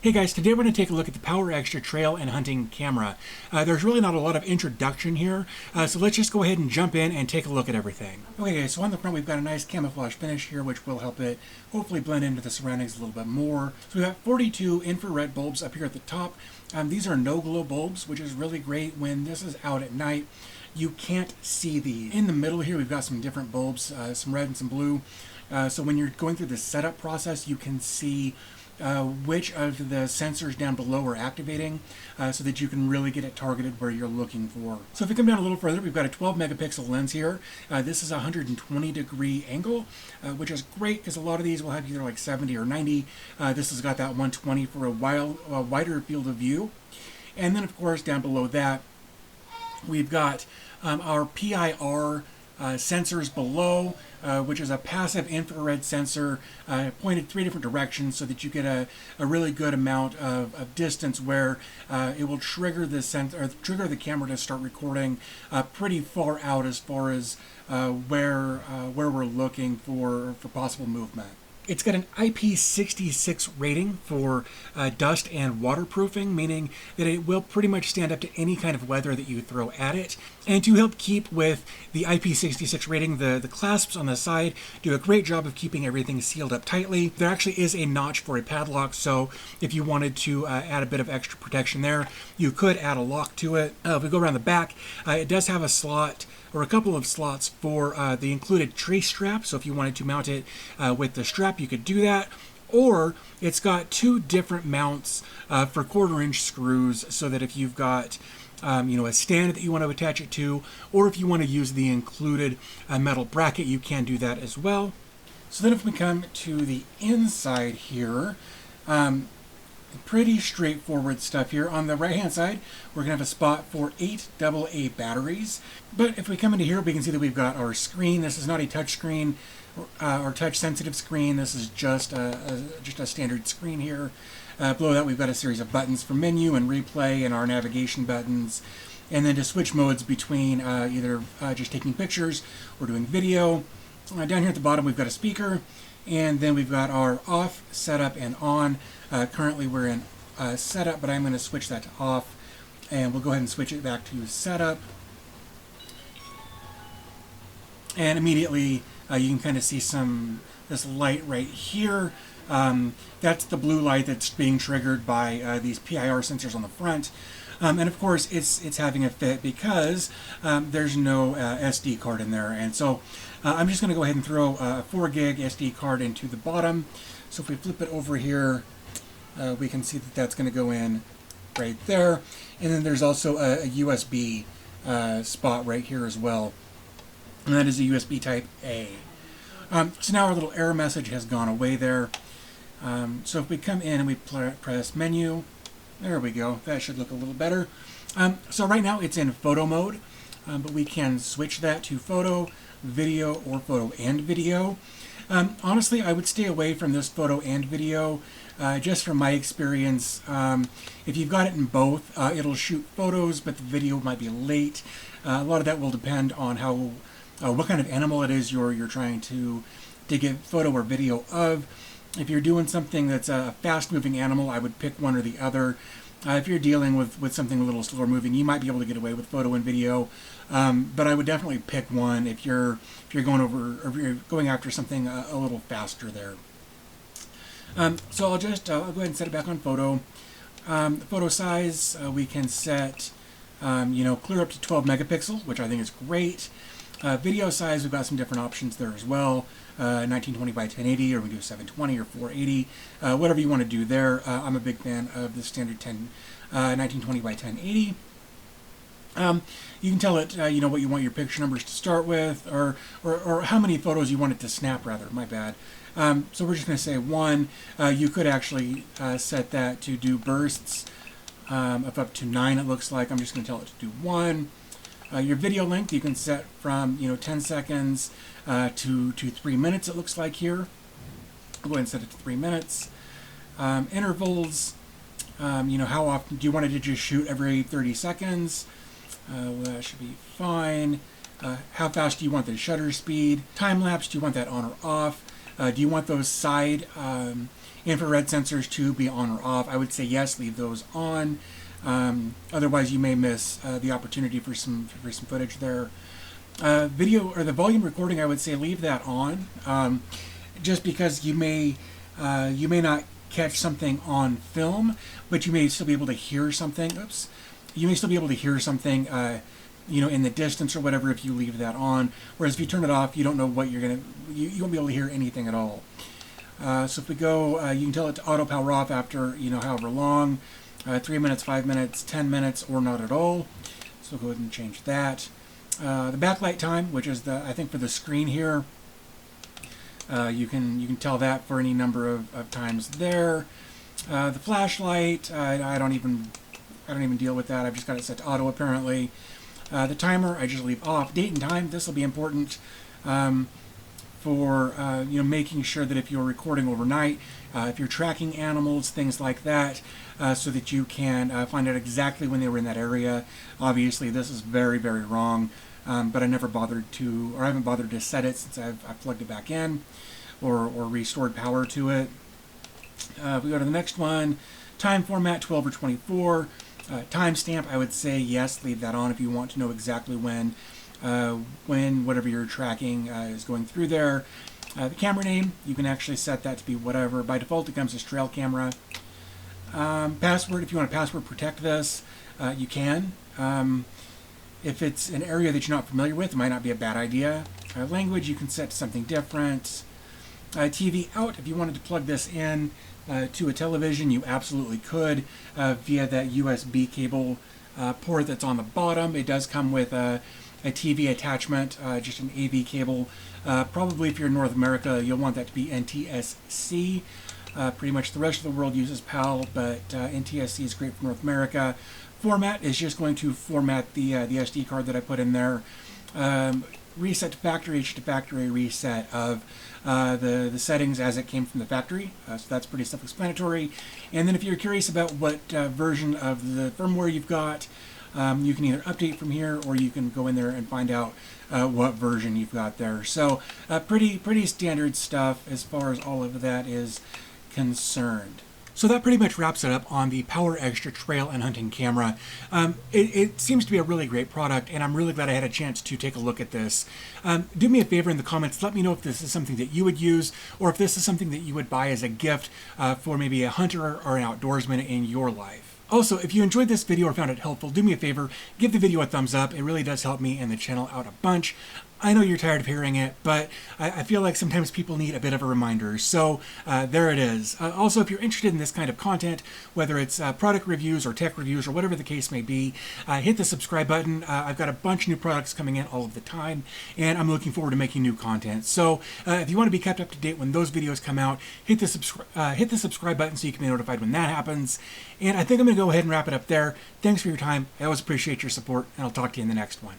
Hey guys, today we're going to take a look at the PowerExtra trail and hunting camera. There's really not a lot of introduction here, so let's just go ahead and jump in and take a look at everything. Okay guys, so on the front we've got a nice camouflage finish here which will help it hopefully blend into the surroundings a little bit more. So we've got 42 infrared bulbs up here at the top. These are no-glow bulbs, which is really great when this is out at night. You can't see these. In the middle here we've got some different bulbs, some red and some blue. So when you're going through the setup process you can see which of the sensors down below are activating so that you can really get it targeted where you're looking for. So if we come down a little further, we've got a 12 megapixel lens here. This is a 120 degree angle, which is great because a lot of these will have either like 70 or 90. This has got that 120 for a wider field of view. And then of course down below that, we've got our PIR sensors below, which is a passive infrared sensor pointed 3 different directions so that you get a really good amount of distance where it will trigger the camera to start recording pretty far out as far as where we're looking for possible movement. It's got an IP66 rating for dust and waterproofing, meaning that it will pretty much stand up to any kind of weather that you throw at it. And to help keep with the IP66 rating, the clasps on the side do a great job of keeping everything sealed up tightly. There actually is a notch for a padlock, so if you wanted to add a bit of extra protection there, you could add a lock to it. If we go around the back, it does have a slot or a couple of slots for the included trace strap, so if you wanted to mount it with the strap you could do that, or it's got 2 different mounts for 1/4-inch screws so that if you've got a stand that you want to attach it to, or if you want to use the included metal bracket, you can do that as well. So then if we come to the inside here, pretty straightforward stuff here. On the right hand side we're going to have a spot for 8 AA batteries, but if we come into here we can see that we've got our screen. This is not a touch screen or touch sensitive screen. This is just a standard screen here. Below that we've got a series of buttons for menu and replay and our navigation buttons, and then to switch modes between either just taking pictures or doing video. Down here at the bottom we've got a speaker, and then we've got our off, setup, and on. Currently we're in setup, but I'm going to switch that to off, and we'll go ahead and switch it back to setup. And immediately you can kind of see this light right here. That's the blue light that's being triggered by these PIR sensors on the front. And of course it's having a fit because there's no SD card in there, and so I'm just going to go ahead and throw a 4 gig SD card into the bottom. So if we flip it over here, we can see that that's going to go in right there, and then there's also a USB spot right here as well, and that is a USB type A. So now our little error message has gone away there. So if we come in and we press menu, there we go, that should look a little better. So right now it's in photo mode, but we can switch that to photo, video, or photo and video. Honestly, I would stay away from this photo and video, just from my experience. If you've got it in both, it'll shoot photos, but the video might be late. A lot of that will depend on what kind of animal it is you're trying to get photo or video of. If you're doing something that's a fast-moving animal, I would pick one or the other. If you're dealing with something a little slower moving, you might be able to get away with photo and video, but I would definitely pick one if you're going after something a little faster there. So I'll go ahead and set it back on photo. The photo size we can set clear up to 12 megapixel, which I think is great. Video size, we've got some different options there as well. 1920 by 1080, or we do 720 or 480, whatever you want to do there. I'm a big fan of the standard 1920 by 1080. You can tell it what you want your picture numbers to start with, or how many photos you want it to snap, rather, my bad. So we're just going to say 1. You could actually set that to do bursts of up to 9, it looks like. I'm just going to tell it to do 1. Your video length you can set from 10 seconds to 3 minutes, it looks like here. I'll go ahead and set it to 3 minutes. Intervals, how often do you want it to just shoot every 30 seconds? Well, that should be fine. How fast do you want the shutter speed? Time lapse, do you want that on or off? Do you want those side infrared sensors to be on or off? I would say yes, leave those on. Otherwise, you may miss the opportunity for some footage there. Video or the volume recording, I would say leave that on, just because you may not catch something on film, but you may still be able to hear something. Oops, you may still be able to hear something, in the distance or whatever if you leave that on. Whereas if you turn it off, you don't know what you won't be able to hear anything at all. So if we go, you can tell it to auto power off after however long, 3 minutes, 5 minutes, 10 minutes, or not at all. So we'll go ahead and change that. The backlight time, which is I think for the screen here, you can tell that for any number of times there. The flashlight, I don't even deal with that. I've just got it set to auto apparently. The timer I just leave off. Date and time, this will be important for making sure that if you're recording overnight, if you're tracking animals, things like that, so that you can find out exactly when they were in that area. Obviously, this is very, very wrong. But I never bothered to, or I haven't bothered to set it since I've plugged it back in or restored power to it. If we go to the next one, time format 12 or 24. Timestamp, I would say yes, leave that on if you want to know exactly when whatever you're tracking is going through there. The camera name, you can actually set that to be whatever. By default, it comes as trail camera. Password, if you want to password protect this, you can. If it's an area that you're not familiar with, it might not be a bad idea. Language, you can set to something different. TV out, if you wanted to plug this in to a television, you absolutely could via that USB cable port that's on the bottom. It does come with a TV attachment, just an AV cable. Probably if you're in North America, you'll want that to be NTSC. Pretty much the rest of the world uses PAL, but NTSC is great for North America. Format is just going to format the SD card that I put in there. Reset to factory, H to factory reset of the settings as it came from the factory. So that's pretty self-explanatory. And then if you're curious about what version of the firmware you've got, you can either update from here or you can go in there and find out what version you've got there. So pretty standard stuff as far as all of that is concerned. So that pretty much wraps it up on the PowerExtra trail and hunting camera. It seems to be a really great product, and I'm really glad I had a chance to take a look at this. Do me a favor in the comments, let me know if this is something that you would use, or if this is something that you would buy as a gift for maybe a hunter or an outdoorsman in your life. Also, if you enjoyed this video or found it helpful, do me a favor, give the video a thumbs up. It really does help me and the channel out a bunch. I know you're tired of hearing it, but I feel like sometimes people need a bit of a reminder. So there it is. Also, if you're interested in this kind of content, whether it's product reviews or tech reviews or whatever the case may be, hit the subscribe button. I've got a bunch of new products coming in all of the time, and I'm looking forward to making new content. So if you want to be kept up to date when those videos come out, hit the subscribe button so you can be notified when that happens. And I think I'm going to go ahead and wrap it up there. Thanks for your time. I always appreciate your support, and I'll talk to you in the next one.